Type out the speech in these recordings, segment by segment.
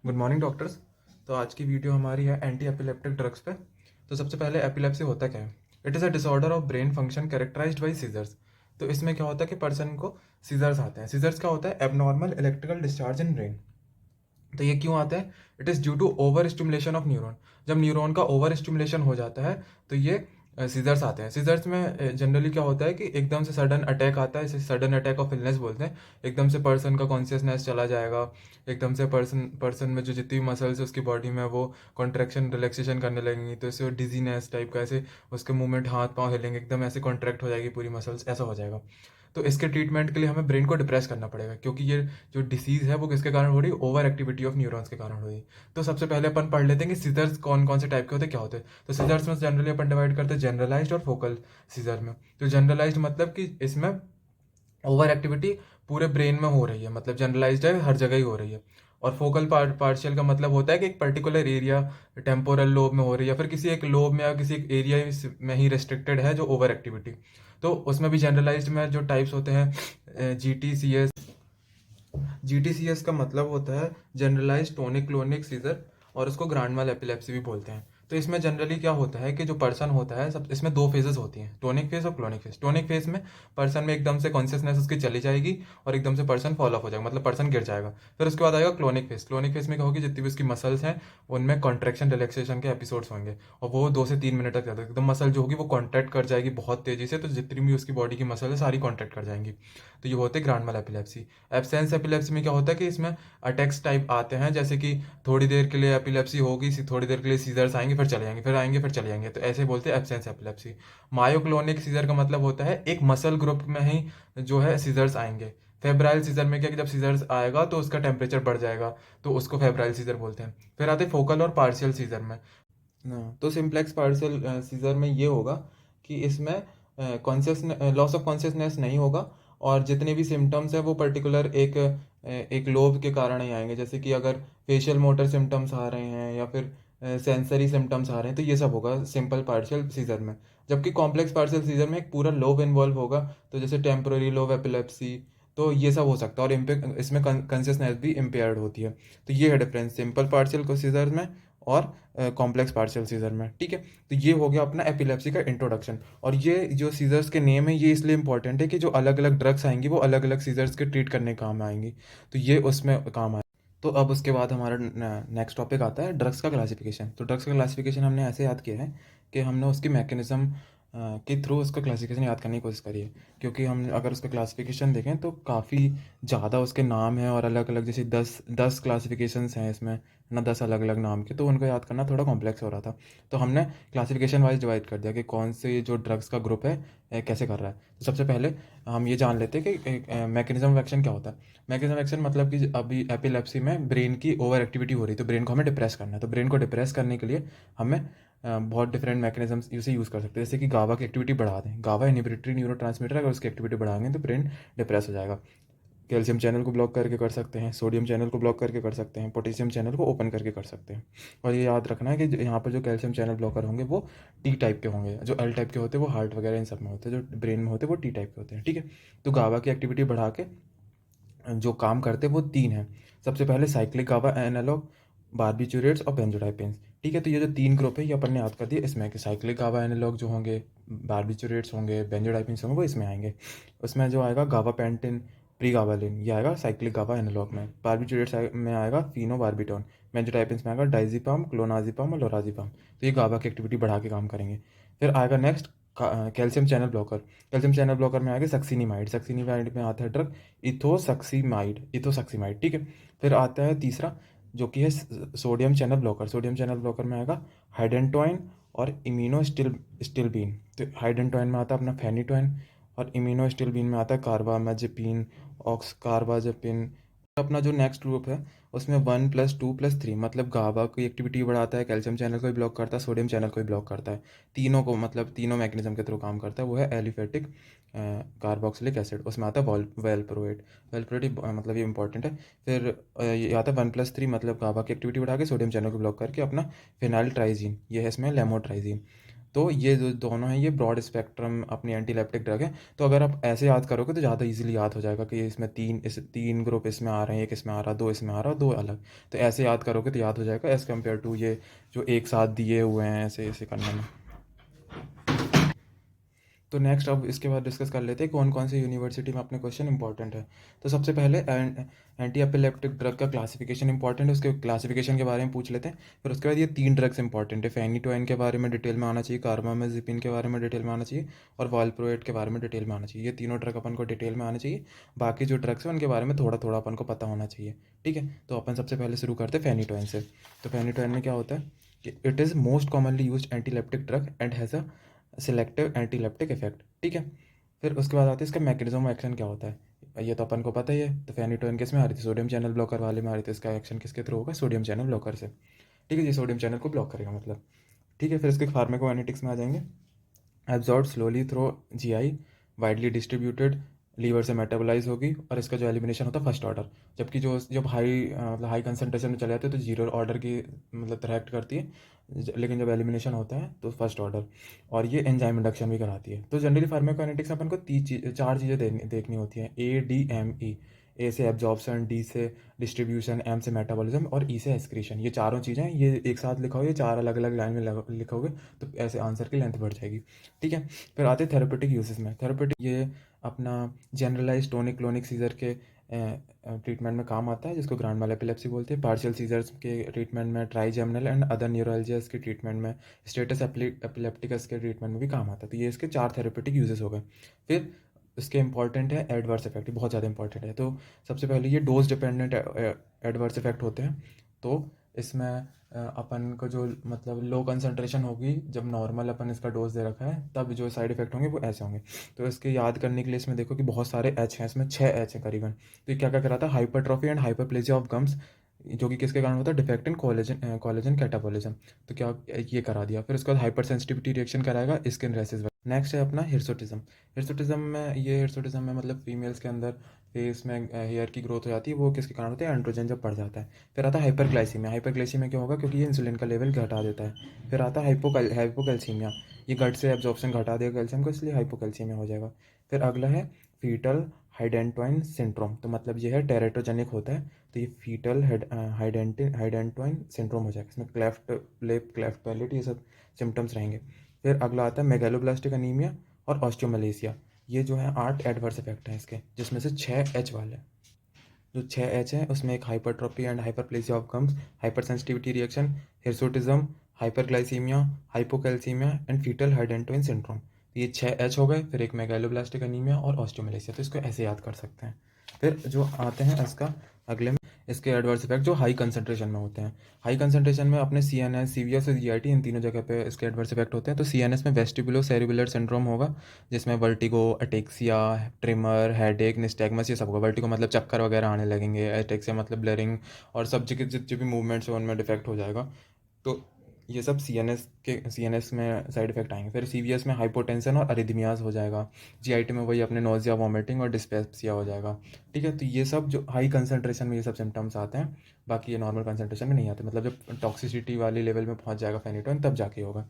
Good morning doctors. तो आज की वीडियो हमारी है एंटी एपिलेप्टिक ड्रग्स पे। तो सबसे पहले एपिलेप्सी होता क्या है? It is a disorder of brain function characterized by seizures. तो इसमें क्या होता है कि पर्सन को सीजर्स आते हैं। सीजर्स क्या होता है? Abnormal electrical discharge in brain. तो ये क्यों आता है? It is due to over stimulation of neuron. जब न्यूरॉन का ओवर स्टिमुलेशन हो जाता है तो ये सीजर्स आते हैं। सीजर्स में जनरली क्या होता है कि एकदम से सडन अटैक आता है, इसे सडन अटैक ऑफ इलनेस बोलते हैं। एकदम से पर्सन का कॉन्शियसनेस चला जाएगा। एकदम से पर्सन पर्सन में जो जितनी मसल्स है उसकी बॉडी में वो कॉन्ट्रैक्शन रिलैक्सेशन करने लगेंगी, तो इससे डिजीनेस टाइप का, ऐसे उसके मूवमेंट हाथ पाँव हिलेंगे, एकदम ऐसे कॉन्ट्रैक्ट हो जाएगी पूरी मसल्स, ऐसा हो जाएगा। तो इसके ट्रीटमेंट के लिए हमें ब्रेन को डिप्रेस करना पड़ेगा, क्योंकि ये जो डिसीज़ है वो किसके कारण हो रही है? ओवर एक्टिविटी ऑफ न्यूरॉन्स के कारण हो रही है। तो सबसे पहले अपन पढ़ लेते हैं कि सीजर्स कौन कौन से टाइप के होते हैं, क्या होते हैं। तो सीजर्स में जनरली अपन डिवाइड करते हैं जनरलाइज्ड और फोकल सीजर में। तो जनरलाइज्ड मतलब कि इसमें ओवर एक्टिविटी पूरे ब्रेन में हो रही है, मतलब जनरलाइज्ड है, हर जगह ही हो रही है। और फोकल पार्शियल का मतलब होता है कि एक पर्टिकुलर एरिया टेम्पोरल लोब में हो रही है, या फिर किसी एक लोब में या किसी एक एरिया में ही रेस्ट्रिक्टेड है जो ओवर एक्टिविटी। तो उसमें भी जनरलाइज्ड में जो टाइप्स होते हैं, जीटीसीएस का मतलब होता है जनरलाइज टोनिक क्लोनिक सीजर, और उसको ग्रांड माल एपिलेप्सी भी बोलते हैं। तो इसमें जनरली क्या होता है कि जो पर्सन होता है, सब इसमें दो फेजेस होती हैं, टोनिक फेज और क्लोनिक फेज। टोनिक फेज में पर्सन में एकदम से कॉन्शियसनेस उसकी चली जाएगी और एकदम से पर्सन फॉल ऑफ हो जाएगा, मतलब पर्सन गिर जाएगा। फिर उसके बाद आएगा क्लोनिक फेज। क्लोनिक फेज में क्या होगी, जितनी भी उसकी मसल्स हैं उनमें कॉन्ट्रैक्शन रिलैक्सेशन के एपिसोड्स होंगे, और वो 2 से 3 मिनट तक जाता है। एकदम मसल जो होगी वो कॉन्ट्रैक्ट कर जाएगी बहुत तेजी से, तो जितनी भी उसकी बॉडी की मसल है सारी कॉन्ट्रैक्ट कर जाएंगी। तो ये होते हैं ग्रांड माल एपिलेप्सी। एब्सेंस एपिलेप्सी में क्या होता है कि इसमें अटैक्स टाइप आते हैं, जैसे कि थोड़ी देर के लिए एपिलेप्सी होगी, थोड़ी देर के लिए सीजर्स आएंगे, फिर चले जाएंगे, फिर आएंगे, फिर चले जाएंगे, तो ऐसे बोलते हैं एब्सेंस एपिलेप्सी। मायोक्लोनिक सीजर का मतलब होता है एक मसल ग्रुप में ही जो है सीजर्स आएंगे। फेब्राइल सीजर में क्या कि जब सीजर्स आएगा तो उसका टेम्परेचर बढ़ जाएगा, तो उसको फेब्राइल सीजर बोलते हैं। फिर आते फोकल और पार्शियल सीजर में। तो सिंप्लेक्स पार्शियल सीजर में ये होगा कि इसमें कॉन्शियस लॉस ऑफ कॉन्शियसनेस नहीं होगा, और जितने भी सिम्टम्स हैं वो पर्टिकुलर एक लोब के कारण ही आएंगे। जैसे कि अगर फेशियल मोटर सिम्टम्स आ रहे हैं या फिर सेंसरी सिम्टम्स आ रहे हैं, तो ये सब होगा सिंपल पार्शियल सीजर में। जबकि कॉम्प्लेक्स पार्शियल सीजर में एक पूरा लोब इन्वॉल्व होगा, तो जैसे टेम्पोररी लोब एपिलेप्सी, तो ये सब हो सकता है, और इसमें कॉन्शियसनेस भी इम्पेयर्ड होती है। तो ये है डिफरेंस सिंपल पार्शियल को सीजर में और कॉम्प्लेक्स पार्शियल सीजर में। ठीक है, तो ये हो गया अपना एपिलेप्सी का इंट्रोडक्शन। और ये जो सीजर्स के नेम है ये इसलिए इंपॉर्टेंट है कि जो अलग अलग ड्रग्स आएंगी वो अलग अलग सीजर्स के ट्रीट करने काम आएंगी, तो ये उसमें काम आए। तो अब उसके बाद हमारा नेक्स्ट टॉपिक आता है ड्रग्स का क्लासिफिकेशन। तो ड्रग्स का क्लासिफिकेशन हमने ऐसे याद किया है कि हमने उसकी मैकेनिज्म के थ्रू उसका क्लासिफिकेशन याद करने की कोशिश करी है। क्योंकि हम अगर उसका क्लासिफिकेशन देखें तो काफ़ी ज़्यादा उसके नाम हैं, और अलग अलग जैसे 10 क्लासिफिकेशंस हैं इसमें ना, 10 अलग अलग नाम के, तो उनको याद करना थोड़ा कॉम्प्लेक्स हो रहा था। तो हमने क्लासिफिकेशन वाइज डिवाइड कर दिया कि कौन से जो ड्रग्स का ग्रुप है कैसे कर रहा है। तो सबसे पहले हम ये जान लेते हैं कि मैकेनिज्म ऑफ एक्शन क्या होता है। मैकेनिज्म ऑफ एक्शन मतलब कि अभी एपिलेप्सी में ब्रेन की ओवर एक्टिविटी हो रही है, तो ब्रेन को हमें डिप्रेस करना है। तो ब्रेन को डिप्रेस करने के लिए हमें बहुत डिफरेंट मैकेनिज्म्स इसे यूज़ कर सकते हैं। जैसे कि गावा की एक्टिविटी बढ़ा दें, गावा इनहिबिटरी न्यूरोट्रांसमीटर है, अगर उसकी एक्टिविटी बढ़ाएंगे तो ब्रेन डिप्रेस हो जाएगा। कैल्शियम चैनल को ब्लॉक करके कर सकते हैं, सोडियम चैनल को ब्लॉक करके कर सकते हैं, पोटेशियम चैनल को ओपन करके कर सकते हैं। और ये याद रखना है कि यहाँ पर जो कैल्शियम चैनल ब्लॉकर होंगे वो टी टाइप के होंगे, जो एल टाइप के होते हैं वो हार्ट वगैरह इन सब में होते हैं, जो ब्रेन में होते हैं वो टी टाइप के होते हैं। ठीक है, तो गावा की एक्टिविटी बढ़ा के जो काम करते हैं वो तीन हैं। सबसे पहले साइक्लिक गाबा एनालॉग, बारबिचूरेट्स और बेंजोडाइपेंस। ठीक है, तो ये जो तीन ग्रुप है ये अपन ने याद कर दिया इसमें, कि साइक्लिक गाबा एनालॉग जो होंगे, बारबिचूरेट्स होंगे, बेंजोडाइपेंस होंगे, वो इसमें आएंगे। उसमें जो आएगा गाबा पेंटिन, प्री गाबालिन, ये आएगा साइक्लिक गाबा एनालॉग में। बारबिचूरेट्स में आएगा फिनो बारबिटोन, बेंजोडाइपेंस में आएगा डाइजिपाम, क्लोनाजिपाम और लोराजिपाम। तो ये गाबा की एक्टिविटी बढ़ा के काम करेंगे। फिर आएगा next calcium channel blocker. Calcium channel blocker में आएगा सक्सिनिमाइड, सक्सिनिमाइड में आता है ड्रग इथोसक्सीमाइड, इथोसक्सीमाइड। ठीक है, फिर आता है तीसरा जो कि है sodium channel blocker. Sodium channel blocker में आएगा हाइडेंटोइन और इम्यूनो स्टिलबीन। तो हाइडेंटोइन में आता है अपना फेनिटोइन, और इम्यूनो स्टिलबीन में आता है कार्बामेजेपिन, ऑक्स कार्बाजेपिन। अपना जो नेक्स्ट ग्रुप है उसमें 1+2+3, मतलब गाबा की एक्टिविटी बढ़ाता है, कैल्शियम चैनल को भी ब्लॉक करता है, सोडियम चैनल को भी ब्लॉक करता है, तीनों को, मतलब तीनों मैकेनिज्म के थ्रू काम करता है। वो है एलिफेटिक कार्बोक्सिलिक एसिड, उसमें आता है वेलप्रोएट। वेलप्रोएट मतलब ये इंपॉर्टेंट है। फिर ये आता है 1+3, मतलब गाबा की एक्टिविटी बढ़ा के सोडियम चैनल को ब्लॉक करके अपना फिनाइल ट्राइजीन, ये है इसमें लेमोट्राइजीन। तो ये जो दोनों हैं ये ब्रॉड स्पेक्ट्रम अपनी एंटीलेप्टिक ड्रग है। तो अगर आप ऐसे याद करोगे तो ज़्यादा इजीली याद हो जाएगा कि इसमें तीन ग्रुप इसमें आ रहे हैं, एक इसमें आ रहा है, दो इसमें आ रहा है, दो अलग। तो ऐसे याद करोगे तो याद हो जाएगा एज़ कम्पेयर टू ये जो एक साथ दिए हुए हैं ऐसे ऐसे करने में। तो नेक्स्ट अब इसके बाद डिस्कस कर लेते हैं कौन कौन से यूनिवर्सिटी में अपने क्वेश्चन इंपॉर्टेंट है। तो सबसे पहले एंटी एपिलेप्टिक ड्रग का क्लासिफिकेशन इंपॉर्टेंट है, उसके क्लासिफिकेशन के बारे में पूछ लेते हैं। फिर उसके बाद ये 3 ड्रग्स इंपॉर्टेंट है, फेनिटोइन के बारे में डिटेल में आना चाहिए, कार्बामेज़ेपिन के बारे में डिटेल में आना चाहिए, और वालप्रोएट के बारे में डिटेल में आना चाहिए। ये तीनों ड्रग अपन को डिटेल में आना चाहिए। बाकी जो ड्रग्स हैं उनके बारे में थोड़ा थोड़ा अपन को पता होना चाहिए। ठीक है, तो अपन सबसे पहले शुरू करते हैं फेनिटोइन से। तो फेनिटोइन में क्या होता है कि it is most commonly used एंटीलेप्टिक drug and has a selective एंटीलेप्टिक effect. ठीक है, फिर उसके बाद आते हैं इसका मैकेनिज्म ऑफ एक्शन क्या होता है। ये तो अपन को पता ही है। तो फेनिटोइन किस में आ रही थी, सोडियम चैनल ब्लॉकर वाले में आ रही थी। इसका एक्शन किसके थ्रू होगा, सोडियम चैनल ब्लॉकर से। ठीक है, ये सोडियम चैनल को ब्लॉक करेगा मतलब। ठीक है, फिर इसके फार्माकोकाइनेटिक्स में आ जाएंगे। Absorb slowly through GI, widely distributed, liver से मेटाबोलाइज होगी, और इसका जो एलिमिनेशन होता है फर्स्ट ऑर्डर। जबकि जो जब मतलब हाई कंसनट्रेशन में चले जाते हैं तो जीरो ऑर्डर की मतलब रिएक्ट करती है, लेकिन जब एलिमिनेशन होता है तो फर्स्ट ऑर्डर। और ये एंजाइम इंडक्शन भी कराती है। तो जनरली फार्माकोकाइनेटिक्स में अपन को चार चीज़ें देखनी होती हैं, ADME। ए से एब्जॉर्प्शन, डी से डिस्ट्रीब्यूशन, एम से मेटाबॉलिज्म, और ई से एक्सक्रीशन। ये चारों चीज़ें ये एक साथ लिखा हो, ये चार अलग अलग लाइन में लिखोगे तो ऐसे आंसर की लेंथ बढ़ जाएगी। ठीक है, फिर आते हैं थेरेपेटिक यूजेस में। थेरेपेटिक ये अपना जनरलाइज टोनिक क्लोनिक सीजर के ट्रीटमेंट में काम आता है, जिसको ग्रैंड mal एपिलेप्सी बोलते हैं। पार्शियल सीजर्स के ट्रीटमेंट में, ट्राइजेमिनल एंड अदर न्यूरोलजियास के ट्रीटमेंट में, स्टेटस एपिलेप्टिकस के ट्रीटमेंट में भी काम आता है। तो ये इसके 4 थेरेपेटिक यूजेस हो गए। फिर इसके इंपॉर्टेंट है एडवर्स इफेक्ट, बहुत ज़्यादा इंपॉर्टेंट है। तो सबसे पहले ये डोज डिपेंडेंट एडवर्स इफेक्ट होते हैं। तो इसमें अपन को जो मतलब लो कंसंट्रेशन होगी, जब नॉर्मल अपन इसका डोज दे रखा है, तब जो साइड इफेक्ट होंगे वो ऐसे होंगे। तो इसके याद करने के लिए इसमें देखो कि बहुत सारे एच हैं, इसमें 6 एच हैं करीबन। तो ये क्या क्या कराता है, hypertrophy and hyperplasia of gums, जो कि किसके कारण होता है, डिफेक्ट इन कोलेजन कैटाबॉलिज्म। तो क्या ये करा दिया। फिर उसके बाद हाइपर सेंसिटिविटी रिएक्शन कराएगा स्किन रैसेस। नेक्स्ट है अपना हिर्सुटिज्म। हिर्सुटिज्म में मतलब फीमेल्स के अंदर फेस में हेयर की ग्रोथ हो जाती है, वो किसके कारण होता है, एंड्रोजन जब बढ़ जाता है। फिर आता है हाइपरग्लाइसीमिया। हाइपरग्लाइसीमिया क्या होगा, क्योंकि ये इंसुलिन का लेवल घटा देता है। फिर आता है हाइपोकैल्सीमिया, ये गट से एब्जॉर्प्शन घटा देगा कैल्शियम को, इसलिए हाइपोकैल्सीमिया हो जाएगा। फिर अगला है फीटल हाइडेंटवाइन सिंड्रोम। तो मतलब ये है टेरेटोजेनिक होता है, तो ये फीटल हाइडेंटवाइन सिंड्रोम हो जाएगा। इसमें क्लेफ्ट लिप, क्लेफ्ट पैलेट, ये सब सिम्टम्स रहेंगे। फिर अगला आता है मेगालोब्लास्टिक अनीमिया और ऑस्टियोमलेशिया। ये जो है 8 एडवर्स इफेक्ट हैं इसके, जिसमें से 6 एच वाले हैं। जो 6 एच हैं उसमें एक hypertrophy and hyperplasia of gums, hyper sensitivity reaction, hirsutism, hyperglycaemia, hypocalcaemia and fetal hydantoin syndrome. ये 6 एच हो गए। फिर एक मेगालोब्लास्टिक अनीमिया और ऑस्टियोमलेशिया, तो इसको ऐसे याद कर सकते हैं। फिर जो आते हैं इसका अगले में, इसके एडवर्स इफेक्ट जो हाई कंसंट्रेशन में होते हैं। हाई कंसंट्रेशन में अपने CNS, CVS और GIT, इन तीनों जगह पे इसके एडवर्स इफेक्ट होते हैं। तो CNS में वेस्टिबुलो सेरिबुलर सिंड्रोम होगा, जिसमें vertigo, ataxia, trimmer, headache, nystagmus, ये सब होगा। वर्टिगो मतलब चक्कर वगैरह आने लगेंगे, अटेक्सिया मतलब ब्लरिंग, और सब जगह जितने भी मूवमेंट्स हैं उनमें डिफेक्ट हो जाएगा। तो ये सब CNS में साइड इफेक्ट आएंगे। फिर CVS में हाइपोटेंशन और अरिदमियाज हो जाएगा। GIT में वही अपने नोजिया, वॉमिटिंग और डिस्पेप्सिया हो जाएगा। ठीक है, तो ये सब जो हाई कंसंट्रेशन में ये सब सिम्टम्स आते हैं, बाकी ये नॉर्मल कंसंट्रेशन में नहीं आते। मतलब जब टॉक्सिसिटी वाली लेवल में पहुंच जाएगा फेनिटोइन, तब जाके होगा।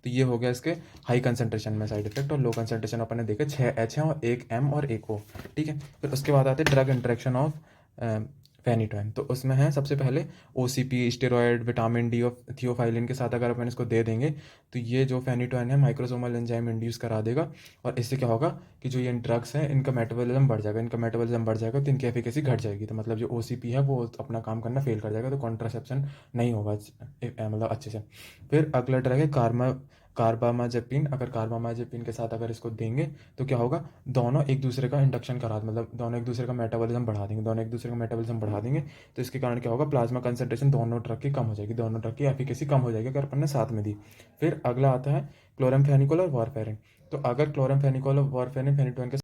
तो ये हो गया इसके हाई कंसंट्रेशन में साइड इफेक्ट। और लो कंसंट्रेशन अपन ने देखे 6 एच हैं, और एक एम और एक ओ। ठीक है, फिर उसके बाद आते हैं ड्रग इंटरेक्शन ऑफ फेनिटोइन। तो उसमें है सबसे पहले OCP, स्टेरॉयड, विटामिन डी और थियोफाइलिन के साथ अगर अपन इसको दे देंगे, तो ये जो फेनिटोइन है माइक्रोसोमल एंजाइम इंड्यूस करा देगा। और इससे क्या होगा कि जो ये ड्रग्स हैं इनका मेटाबॉलिज्म बढ़ जाएगा। तो इनकी एफिकेसी घट जाएगी। तो मतलब जो OCP है वो अपना काम करना फेल कर जाएगा, तो कॉन्ट्रासेप्शन नहीं होगा मतलब अच्छे से। फिर अगला ड्रग है कार्बामाजेपिन। अगर कार्बामाजेपिन के साथ अगर इसको देंगे तो क्या होगा, दोनों एक दूसरे का इंडक्शन करा, मतलब दोनों एक दूसरे का मेटाबॉलिज्म बढ़ा देंगे। तो इसके कारण क्या होगा, प्लाज्मा कंसंट्रेशन दोनों ड्रग की कम हो जाएगी, दोनों ड्रग की एफिकेसी कम हो जाएगी अगर अपन ने साथ में दी। फिर अगला आता है क्लोरामफेनिकोल और वारफेरिन। तो अगर क्लोरामफेनिकोल और वारफेरिन फेनिटोइन के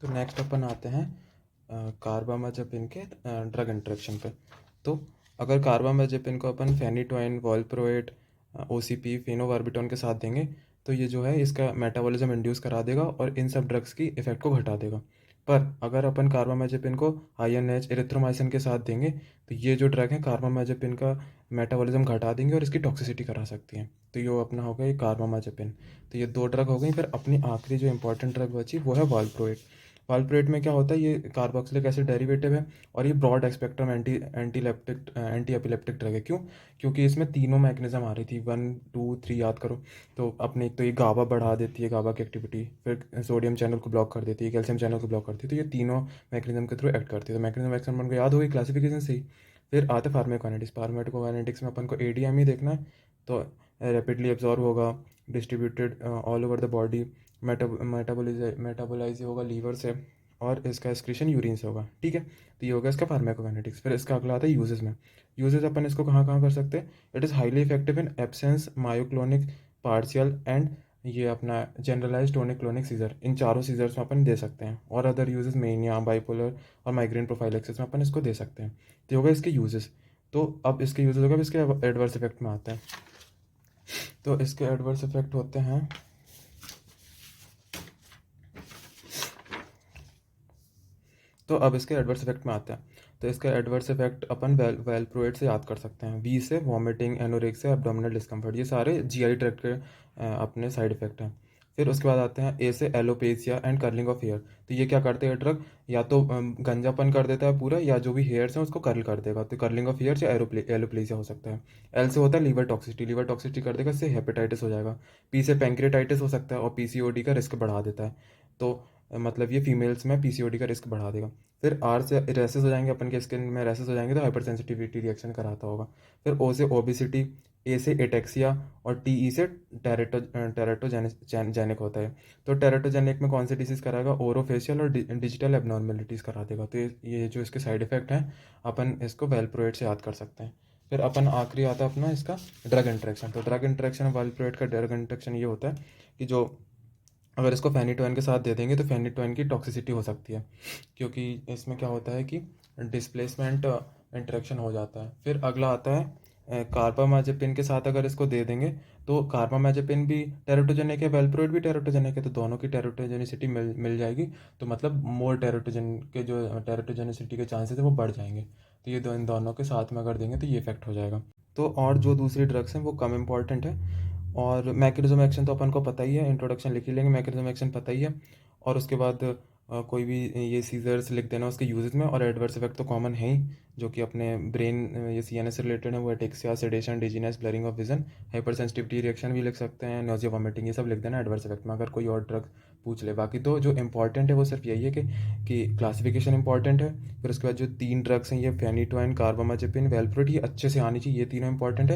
तो नेक्स्ट अपन आते हैं कार्बामाज़ेपिन के ड्रग इंटरेक्शन पे। तो अगर कार्बामाज़ेपिन को अपन फेनिटोइन, वॉल्प्रोएट, ओसीपी, फेनोबार्बिटॉन के साथ देंगे तो ये जो है इसका मेटाबॉलिज्म इंड्यूस करा देगा और इन सब ड्रग्स की इफ़ेक्ट को घटा देगा। पर अगर अपन कार्बामाज़ेपिन को आईएनएच, एरिथ्रोमाइसिन के साथ देंगे तो ये जो ड्रग है कार्बामाज़ेपिन का मेटाबॉलिज्म घटा देंगे और इसकी टॉक्सिसिटी करा सकती हैं। तो ये अपना हो गया ये कार्बामाज़ेपिन। तो ये दो ड्रग हो गई। फिर अपनी आखिरी जो इंपॉर्टेंट ड्रग बची वो है वाल्प्रोएट। वाल्प्रोएट में क्या होता है, ये कार्बोक्सिलिक एसिड डेरिवेटिव है और ये broad spectrum anti epileptic drug है। क्यों? क्योंकि इसमें तीनों मैकेनिज्म आ रही थी, 1 2 3 याद करो। तो अपने एक तो ये गाबा बढ़ा देती है, गाबा की एक्टिविटी, फिर सोडियम चैनल को ब्लॉक कर देती है, कैल्शियम चैनल को ब्लॉक करती है। तो ये तीनों मैकेनिज्म के थ्रू एक्ट करती है। तो मैकेनिज्म एक्शन अपन को याद होगी क्लासिफिकेशन से ही। फिर आते फार्माकोकाइनेटिक्स। फार्माकोकाइनेटिक्स में अपन को एडीएम ही देखना है। तो रैपिडली एब्जॉर्ब होगा, distributed all over the body, metabolise होगा लीवर से और इसका एक्सक्रीशन यूरिन से होगा। ठीक है, तो ये होगा इसका फार्माकोकाइनेटिक्स। फिर इसका अगला आता है यूजेस में। यूजेस अपन इसको कहाँ कहाँ कर सकते हैं? It is highly effective in absence myoclonic, partial and ये अपना जनरलाइज टोनिक क्लोनिक सीजर। इन चारों सीजर्स में अपन दे सकते हैं। और अदर यूजेस मेनिया, बाइपोलर और माइग्रेन प्रोफाइलेक्सिस में अपन इसको दे सकते हैं। तो ये होगा इसके यूजेस। तो अब इसके यूजेस होगा, अब इसके एडवर्स इफेक्ट में आते हैं। तो इसके एडवर्स इफेक्ट होते हैं, तो अब इसके एडवर्स इफेक्ट में आते हैं। तो इसका एडवर्स इफेक्ट अपन वेलप्रोएट से याद कर सकते हैं। वी से वॉमिटिंग, एनोरेक्सिया, एब्डोमिनल डिस्कम्फर्ट, ये सारे जीआई ट्रैक्ट के अपने साइड इफेक्ट हैं। फिर उसके बाद आते हैं ए से alopecia and curling of hair. तो ये क्या करते हैं ड्रग? या तो गंजापन कर देता है पूरा, या जो भी हेयर्स हैं उसको कर्ल कर देगा। तो कर्लिंग ऑफ हेयर्स या एलोप्लेसिया हो सकता है। एल से होता है लीवर टॉक्सिसिटी, लीवर टॉक्सिसिटी कर देगा, इससे हेपेटाइटिस हो जाएगा। पी से पैंक्रेटाइटिस हो सकता है और पीसीओडी का रिस्क बढ़ा देता है। तो मतलब ये फीमेल्स में पीसीओडी का रिस्क बढ़ा देगा। फिर आर से रेसेस हो जाएंगे, अपन के स्किन में रेसेस हो जाएंगे तो हाइपर सेंसिटिविटी रिएक्शन कराता होगा। फिर ओ से ओबिसिटी, ए से एटेक्सिया और टी ई से टेरेटोजेनिक होता है। तो टेरेटोजेनिक में कौन सी डिसीज़ कराएगा? ओरोफेशियल और डिजिटल एबनॉर्मेलिटीज़ करा देगा। तो ये जो इसके साइड इफेक्ट हैं अपन इसको वेलप्रोएट से याद कर सकते हैं। फिर अपन आखिरी आता है अपना इसका ड्रग इंट्रैक्शन। तो ड्रग इंट्रैक्शन वेलप्रोएट का ड्रग इंट्रैक्शन ये होता है कि जो अगर इसको फेनिटोइन के साथ दे देंगे तो फेनिटोइन की टॉक्सिसिटी हो सकती है, क्योंकि इसमें क्या होता है कि डिस्प्लेसमेंट इंटरेक्शन हो जाता है। फिर अगला आता है कार्बामाजेपिन के साथ अगर इसको दे देंगे तो कार्बामाजेपिन भी टेरेटोजेनिक है, वेलप्रोइड भी टेरेटोजेनिक है, तो दोनों की टेरेटोजेनिसिटी मिल मिल जाएगी। तो मतलब मोर टेरेटोजन के जो टेरेटोजेनिसिटी के चांसेस है वो बढ़ जाएंगे। तो ये इन दोनों के साथ में अगर देंगे तो ये इफेक्ट हो जाएगा। तो और जो दूसरी ड्रग्स हैं वो कम इम्पॉर्टेंट है। और मैकेनिज्म एक्शन तो अपन को पता ही है, इंट्रोडक्शन लिख ही लेंगे, मैकेनिज्म एक्शन पता ही है। और उसके बाद कोई भी ये सीजर्स लिख देना उसके यूजेस में। और एडवर्स इफेक्ट तो कॉमन है ही, जो कि अपने ब्रेन ये सीएनएस से रिलेटेड है, वो ataxia, sedation, dizziness, blurring of vision, hyper sensitivity reaction भी लिख सकते हैं, नोजिया, वॉमिटिंग, ये सब लिख देना एडवर्स इफेक्ट में अगर कोई और ड्रग पूछ ले। बाकी तो जो इंपॉर्टेंट है वो सिर्फ यही है कि क्लासिफिकेशन इंपॉर्टेंट है। फिर उसके बाद जो तीन ड्रग्स हैं ये फेनिटोइन, कार्बामाजेपिन, वेलप्रोइड, ये अच्छे से आनी चाहिए, ये तीनों इंपॉर्टेंट है।